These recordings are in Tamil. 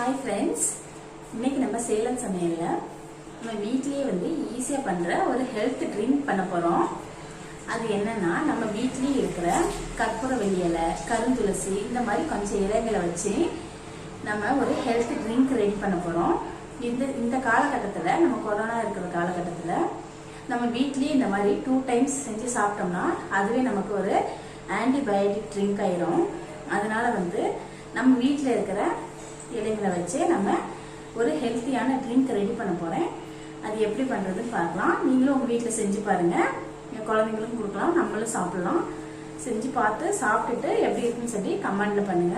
ஹாய் ஃப்ரெண்ட்ஸ், இன்னைக்கு நம்ம சேலம் சமையல்ல நம்ம வீட்லயே ஈஸியா பண்ற ஒரு ஹெல்த் ட்ரிங்க் பண்ண போறோம். அது என்னன்னா, நம்ம வீட்லயே இருக்கிற கற்பூரவள்ளி இலை, கருந்துளசி இந்த மாதிரி கொஞ்சம் இலைகளை வச்சு நம்ம ஒரு ஹெல்த் ட்ரிங்க் ரெடி பண்ண போறோம். இந்த காலகட்டத்துல, நம்ம கொரோனா இருக்கிற காலகட்டத்துல நம்ம வீட்லயே இந்த மாதிரி 2 டைம்ஸ் செஞ்சு சாப்பிட்டோம்னா அதுவே நமக்கு ஒரு ஆன்டிபயோட்டிக் ட்ரிங்க் ஆயிரும். அதனால நம்ம வீட்டில் இருக்கிற இலைகளை வச்சு நம்ம ஒரு ஹெல்த்தியான ட்ரிங்க் ரெடி பண்ண போறேன். அது எப்படி பண்றதுன்னு பார்க்கலாம். நீங்களும் உங்க வீட்டில் செஞ்சு பாருங்க. என் குழந்தைங்களுக்கும் கொடுக்கலாம், நம்மளும் சாப்பிடலாம். செஞ்சு பார்த்து சாப்பிட்டுட்டு எப்படி இருக்குன்னு சொல்லி கமெண்ட்ல பண்ணுங்க.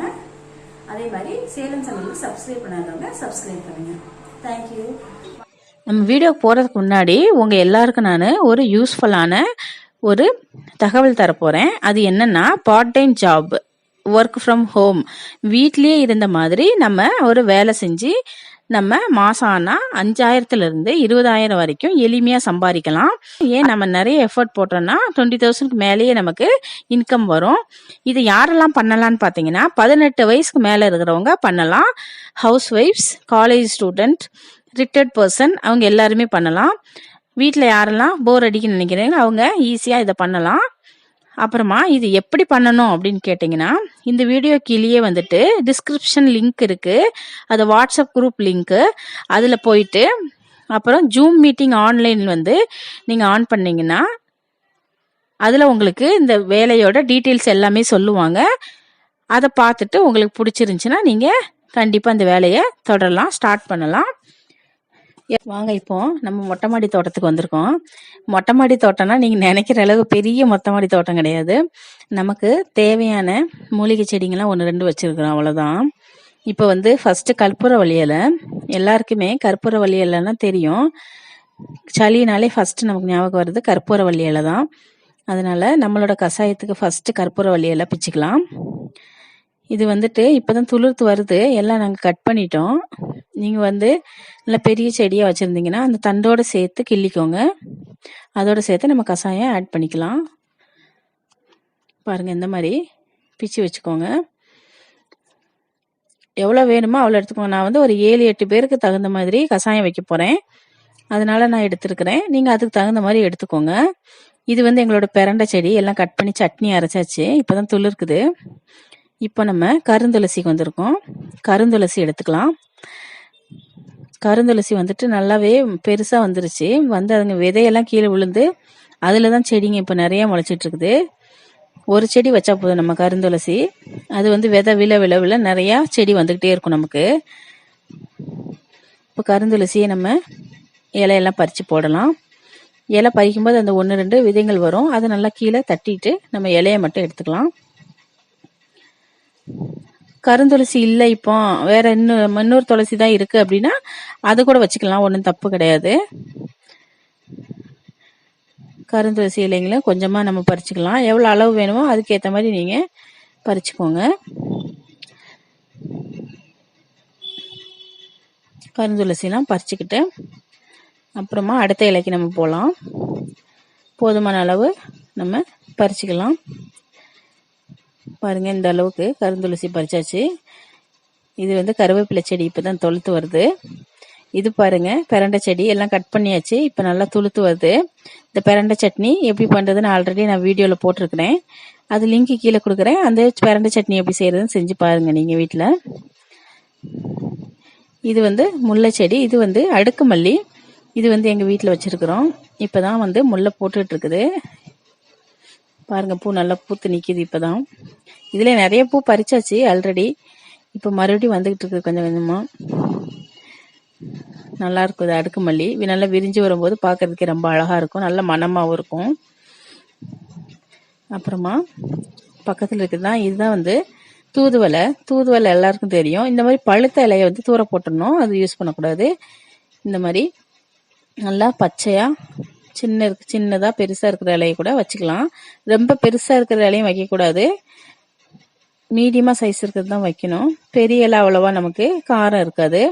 அதே மாதிரி சேலம் சமையலுக்கு சப்ஸ்கிரைப் பண்ணாதவங்க சப்ஸ்கிரைப் பண்ணுங்க. தேங்க்யூ. நம்ம வீடியோக்கு போகிறதுக்கு முன்னாடி உங்கள் எல்லாருக்கும் நான் ஒரு யூஸ்ஃபுல்லான ஒரு தகவல் தரப்போகிறேன். அது என்னன்னா, part time job, work from home, வீட்லேயே இருந்த மாதிரி நம்ம ஒரு வேலை செஞ்சு நம்ம மாதம் ஆனால் 5000 20,000 வரைக்கும் எளிமையாக சம்பாதிக்கலாம். ஏன் நம்ம நிறைய எஃபர்ட் போட்டோம்னா 20,000க்கு மேலேயே நமக்கு இன்கம் வரும். இது யாரெல்லாம் பண்ணலான்னு பார்த்தீங்கன்னா, 18 வயசுக்கு மேலே இருக்கிறவங்க பண்ணலாம். House wives, college student, retired person, அவங்க எல்லாருமே பண்ணலாம். வீட்டில் யாரெல்லாம் போர் அடிக்குன்னு நினைக்கிறீங்க அவங்க ஈஸியாக இதை பண்ணலாம். அப்புறமா இது எப்படி பண்ணணும் அப்படின்னு கேட்டிங்கன்னா, இந்த வீடியோ கீழே டிஸ்கிரிப்ஷன் லிங்க் இருக்கு. அது வாட்ஸ்அப் குரூப் லிங்க்கு. அதில் போயிட்டு அப்புறம் ஜூம் மீட்டிங் ஆன்லைன் நீங்கள் ஆன் பண்ணீங்கன்னா அதில் உங்களுக்கு இந்த வேலையோட டீட்டெயில்ஸ் எல்லாமே சொல்லுவாங்க. அதை பார்த்துட்டு உங்களுக்கு பிடிச்சிருந்துச்சுன்னா நீங்கள் கண்டிப்பாக அந்த வேலையை தொடரலாம், ஸ்டார்ட் பண்ணலாம். வாங்க, இப்போ நம்ம மொட்டை மாடி தோட்டத்துக்கு வந்திருக்கோம். மொட்டை மாடி தோட்டம்னா நீங்கள் நினைக்கிற அளவுக்கு பெரிய மொட்டை மாடி தோட்டம் கிடையாது. நமக்கு தேவையான மூலிகை செடிங்கெல்லாம் 1-2 வச்சிருக்கிறோம், அவ்வளோதான். இப்போ ஃபர்ஸ்ட் கற்பூரவள்ளி இலை. எல்லாருக்குமே கற்பூரவள்ளி இலைன்னா தெரியும். சளினாலே ஃபர்ஸ்ட் நமக்கு ஞாபகம் வருது கற்பூரவள்ளி இலை தான். அதனால நம்மளோட கஷாயத்துக்கு ஃபர்ஸ்ட் கற்பூரவள்ளி இலை பிச்சுக்கலாம். இது இப்போதான் துளிர்த்து வருது. எல்லாம் நாங்கள் கட் பண்ணிட்டோம். நீங்கள் நல்ல பெரிய செடியாக வச்சுருந்தீங்கன்னா அந்த தண்டோடு சேர்த்து கிள்ளிக்கோங்க. அதோடு சேர்த்து நம்ம கஷாயம் ஆட் பண்ணிக்கலாம். பாருங்கள், இந்த மாதிரி பிச்சு வச்சுக்கோங்க. எவ்வளோ வேணுமோ அவ்வளோ எடுத்துக்கோங்க. நான் ஒரு 7-8 பேருக்கு தகுந்த மாதிரி கஷாயம் வைக்க போகிறேன். அதனால நான் எடுத்துருக்கிறேன். நீங்கள் அதுக்கு தகுந்த மாதிரி எடுத்துக்கோங்க. இது எங்களோட பிரண்டை செடி. எல்லாம் கட் பண்ணி சட்னி அரைச்சாச்சு. இப்போ தான் துளிர்க்குது. இப்போ நம்ம கருந்துளசிக்கு வந்திருக்கோம். கருந்துளசி எடுத்துக்கலாம். கருந்துளசி நல்லாவே பெருசாக வந்துருச்சு. அதுங்க விதையெல்லாம் கீழே விழுந்து அதில் தான் செடிங்க இப்போ நிறைய முளைச்சிட்டு இருக்குது. ஒரு செடி வச்சா போதும் நம்ம கருந்துளசி. அது விதை விழ நிறையா செடி வந்துக்கிட்டே இருக்கும் நமக்கு. இப்போ கருந்துளசியை நம்ம இலையெல்லாம் பறித்து போடலாம். இலை பறிக்கும்போது அந்த 1-2 விதைகள் வரும். அதை நல்லா கீழே தட்டிட்டு நம்ம இலையை மட்டும் எடுத்துக்கலாம். கருந்துளசி இல்லை, இப்போ வேற இன்னொரு துளசி தான் இருக்கு அப்படின்னா அது கூட வச்சுக்கலாம், ஒன்றும் தப்பு கிடையாது. கருந்துளசி இலைங்களும் கொஞ்சமா நம்ம பறிச்சுக்கலாம். எவ்வளவு அளவு வேணுமோ அதுக்கேற்ற மாதிரி நீங்க பறிச்சுக்கோங்க. கருந்துளசிலாம் பறிச்சுக்கிட்டு அப்புறமா அடுத்த இலைக்கு நம்ம போகலாம். போதுமான அளவு நம்ம பறிச்சுக்கலாம். பாருங்க, இந்த அளவுக்கு கருந்துளசி பறிச்சாச்சு. இது கருவேப்பிலை செடி இப்பதான் தொழுத்து வருது. இது பாருங்க, பிரண்டை செடி எல்லாம் கட் பண்ணியாச்சு. இப்ப நல்லா துளுத்து வருது. இந்த பிரண்டை சட்னி எப்படி பண்றதுன்னு ஆல்ரெடி நான் வீடியோல போட்டிருக்கிறேன். அது லிங்க் கீழே கொடுக்குறேன். அந்த பிரண்டை சட்னி எப்படி செய்யறதுன்னு செஞ்சு பாருங்க நீங்க வீட்டுல. இது முல்லை செடி. இது அடுக்கு மல்லி. இது எங்க வீட்டுல வச்சிருக்கிறோம். இப்பதான் முல்லை போட்டுட்டு இருக்குது. பாருங்க, பூ நல்லா பூத்து நிக்குது. இப்பதான் இதுல நிறைய பூ பறிச்சாச்சு ஆல்ரெடி. இப்ப மறுபடியும் வந்துகிட்டு இருக்கு கொஞ்சம் கொஞ்சமா. நல்லா இருக்கும். இது அடுக்கு மல்லி நல்லா விரிஞ்சு வரும்போது பாக்குறதுக்கு ரொம்ப அழகா இருக்கும், நல்ல மணமாவும் இருக்கும். அப்புறமா பக்கத்துல இருக்குதுதான், இதுதான் தூதுவளை. தூதுவளை எல்லாருக்கும் தெரியும். இந்த மாதிரி பழுத்த இலையை தூர போட்டுடணும், அது யூஸ் பண்ணக்கூடாது. இந்த மாதிரி நல்லா பச்சையா சின்னதா பெருசா இருக்கிற இலையை கூட வச்சுக்கலாம். ரொம்ப பெருசா இருக்கிற இலையும் வைக்க கூடாது, மீடியமா சைஸ் இருக்கிறது தான் வைக்கணும். பெரிய இலை அவ்வளவா நமக்கு காரம் இருக்காது.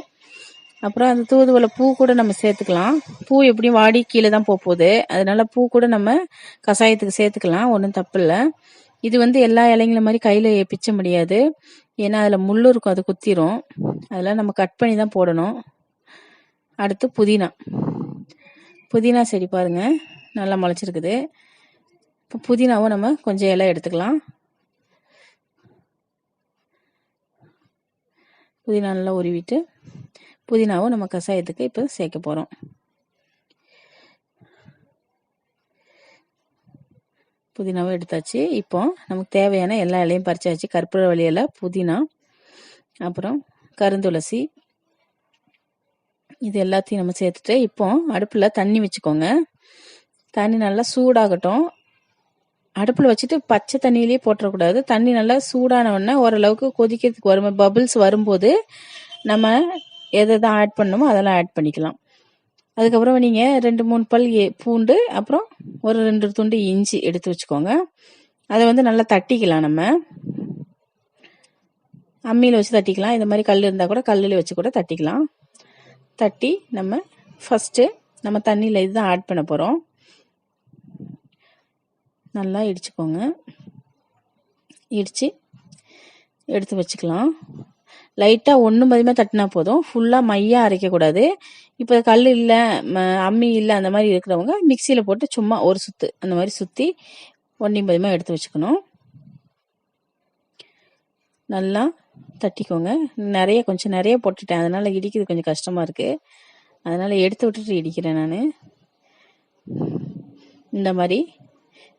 அப்புறம் அந்த தூதுவளை பூ கூட நம்ம சேர்த்துக்கலாம். பூ எப்படியும் வாடி கீழே தான் போகுது, அதனால பூ கூட நம்ம கஷாயத்துக்கு சேர்த்துக்கலாம், ஒன்றும் தப்பு இல்லை. இது எல்லா இலைங்களும் மாதிரி கையில பிச்ச முடியாது, ஏன்னா அதுல முள்ளு இருக்கும், அது குத்திரும். அதெல்லாம் நம்ம கட் பண்ணி தான் போடணும். அடுத்து புதினா செடி பாருங்க நல்லா முளைச்சிருக்குது. இப்போ புதினாவும் நம்ம கொஞ்சம் இலை எடுத்துக்கலாம். புதினா நல்லா உருவிட்டு புதினாவும் நம்ம கஷாயத்துக்கு இப்போ சேர்க்க போகிறோம். புதினாவும் எடுத்தாச்சு. இப்போ நமக்கு தேவையான எல்லா இலையும் பறிச்சாச்சு. கற்பூரவள்ளி இலை, புதினா, அப்புறம் கருந்துளசி, இது எல்லாத்தையும் நம்ம சேர்த்துட்டு இப்போ அடுப்பில் தண்ணி வச்சுக்கோங்க. தண்ணி நல்லா சூடாகட்டும். அடுப்பில் வச்சுட்டு பச்சை தண்ணியிலேயே போட்டுறக்கூடாது. தண்ணி நல்லா சூடான உடனே ஓரளவுக்கு கொதிக்கிறதுக்கு வரும், பபிள்ஸ் வரும்போது நம்ம எதை தான் ஆட் பண்ணணுமோ அதெல்லாம் ஆட் பண்ணிக்கலாம். அதுக்கப்புறம் நீங்கள் 2-3 பல் பூண்டு, அப்புறம் ஒரு 2 துண்டு இஞ்சி எடுத்து வச்சுக்கோங்க. அதை வந்து நல்லா தட்டிக்கலாம். நம்ம அம்மியில் வச்சு தட்டிக்கலாம். இந்த மாதிரி கல் இருந்தால் கூட கல்லில் வச்சு கூட தட்டிக்கலாம். தட்டி நம்ம ஃபஸ்ட்டு நம்ம தண்ணியில் இதுதான் ஆட் பண்ண போகிறோம். நல்லா இடிச்சுக்கோங்க. இடித்து எடுத்து வச்சுக்கலாம். லைட்டாக ஒன்றும் பதியமாக தட்டினா போதும், ஃபுல்லாக மையாக அரைக்கக்கூடாது. இப்போ கல் இல்லை, அம்மி இல்லை, அந்த மாதிரி இருக்கிறவங்க மிக்சியில் போட்டு சும்மா ஒரு சுற்று அந்த மாதிரி சுற்றி ஒன்றையும் பதியமாக எடுத்து வச்சுக்கணும். நல்லா தட்டிக்கோங்க. கொஞ்சம் நிறைய போட்டுட்டேன், அதனால் இடிக்கிறது கொஞ்சம் கஷ்டமாக இருக்குது. அதனால் எடுத்து விட்டுட்டு இடிக்கிறேன் நான். இந்த மாதிரி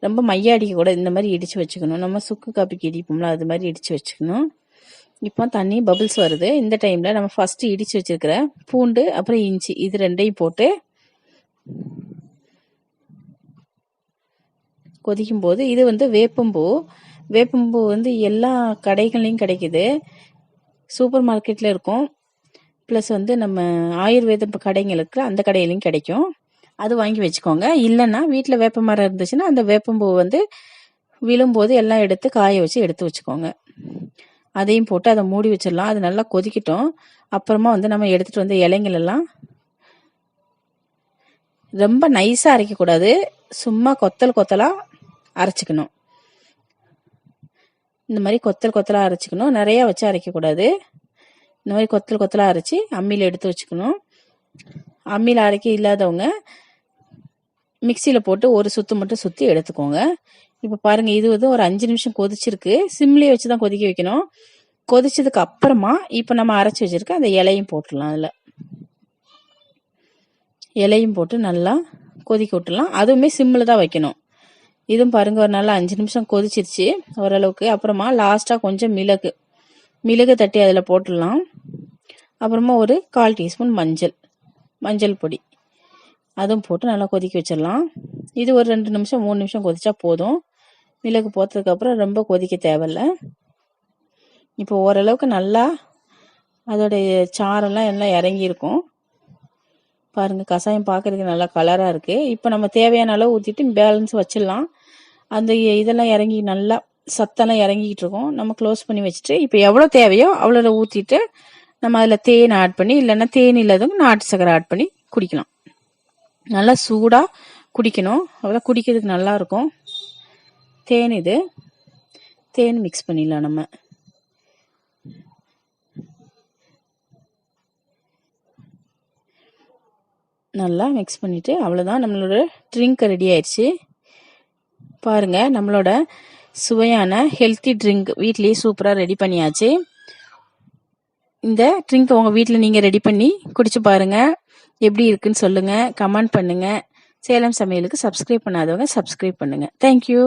ரொம்ப மையா அடிக்கக்கூடாது, இந்த மாதிரி இடித்து வச்சுக்கணும். நம்ம சுக்கு காப்பிக்கு இடிப்போம்ல, அது மாதிரி இடித்து வச்சுக்கணும். இப்போ தண்ணி பபிள்ஸ் வருது. இந்த டைமில் நம்ம ஃபஸ்ட்டு இடித்து வச்சுருக்கிற பூண்டு அப்புறம் இஞ்சி இது ரெண்டையும் போட்டு கொதிக்கும் போது, இது வந்து வேப்பம்பூ வந்து எல்லா கடைகள்லையும் கிடைக்குது, சூப்பர் மார்க்கெட்டில் இருக்கும். ப்ளஸ் வந்து நம்ம ஆயுர்வேத கடைகள் இருக்கிற அந்த கடையிலையும் கிடைக்கும். அது வாங்கி வச்சுக்கோங்க. இல்லைன்னா வீட்டில் வேப்ப மரம் இருந்துச்சுன்னா அந்த வேப்பம்பூ வந்து விழும்போது எல்லாம் எடுத்து காய வச்சு எடுத்து வச்சுக்கோங்க. அதையும் போட்டு அதை மூடி வச்சிடலாம். அது நல்லா கொதிக்கட்டும். அப்புறமா வந்து நம்ம எடுத்துகிட்டு வந்து இலைங்களெல்லாம் ரொம்ப நைஸாக அரைக்கக்கூடாது, சும்மா கொத்தலாக அரைச்சிக்கணும். இந்த மாதிரி கொத்தலாக அரைச்சிக்கணும். நிறையா வச்சு அரைக்கக்கூடாது. இந்த மாதிரி கொத்தலாக அரைச்சி அம்மியில் எடுத்து வச்சுக்கணும். அம்மியில் அரைக்க இல்லாதவங்க மிக்சியில் போட்டு ஒரு சுற்று மட்டும் சுற்றி எடுத்துக்கோங்க. இப்போ பாருங்கள், இது வந்து ஒரு 5 நிமிஷம் கொதிச்சிருக்கு. சிம்லேயே வச்சு தான் கொதிக்க வைக்கணும். கொதிச்சதுக்கு அப்புறமா இப்போ நம்ம அரைச்சி வச்சிருக்க அந்த இலையும் போட்டுடலாம். அதில் இலையும் போட்டு நல்லா கொதிக்க விட்டுலாம். அதுவுமே சிம்மில் தான் வைக்கணும். இதுவும் பாருங்கள், ஒரு நல்லா 5 நிமிஷம் கொதிச்சிருச்சு ஓரளவுக்கு. அப்புறமா லாஸ்ட்டாக கொஞ்சம் மிளகு தட்டி அதில் போட்டுடலாம். அப்புறமா ஒரு 1/4 டீஸ்பூன் மஞ்சள் பொடி அதுவும் போட்டு நல்லா கொதிக்க வச்சிடலாம். இது ஒரு 2 நிமிஷம் 3 நிமிஷம் கொதிச்சா போதும். மிளகு போட்டதுக்கப்புறம் ரொம்ப கொதிக்க தேவையில்லை. இப்போ ஓரளவுக்கு நல்லா அதோடைய சாரெல்லாம் எல்லாம் இறங்கியிருக்கும். பாருங்கள், கஷாயம் பார்க்குறதுக்கு நல்லா கலராக இருக்குது. இப்போ நம்ம தேவையான அளவு ஊற்றிட்டு பேலன்ஸ் வச்சிடலாம். அந்த இதெல்லாம் இறங்கி நல்லா சத்தெல்லாம் இறங்கிக்கிட்டு இருக்கும். நம்ம க்ளோஸ் பண்ணி வச்சுட்டு இப்போ எவ்வளோ தேவையோ அவ்வளோ ஊற்றிட்டு நம்ம அதில் தேன் ஆட் பண்ணி, இல்லைன்னா தேன் இல்லாதவங்க நாட்டு சக்கரை ஆட் பண்ணி குடிக்கலாம். நல்லா சூடாக குடிக்கணும், அவ்வளோ குடிக்கிறதுக்கு நல்லா இருக்கும். தேன் மிக்ஸ் பண்ணிடலாம். நம்ம நல்லா மிக்ஸ் பண்ணிவிட்டு அவ்வளோதான், நம்மளோட ட்ரிங்க் ரெடி ஆயிடுச்சு. பாருங்கள், நம்மளோட சுவையான ஹெல்த்தி ட்ரிங்க் வீட்லேயே சூப்பராக ரெடி பண்ணியாச்சு. இந்த ட்ரிங்க் உங்கள் வீட்டில் நீங்கள் ரெடி பண்ணி குடிச்சு பாருங்கள். எப்படி இருக்குன்னு சொல்லுங்கள், கமெண்ட் பண்ணுங்கள். சேலம் சமையலுக்கு சப்ஸ்கிரைப் பண்ணாதவங்க சப்ஸ்கிரைப் பண்ணுங்கள். தேங்க்யூ.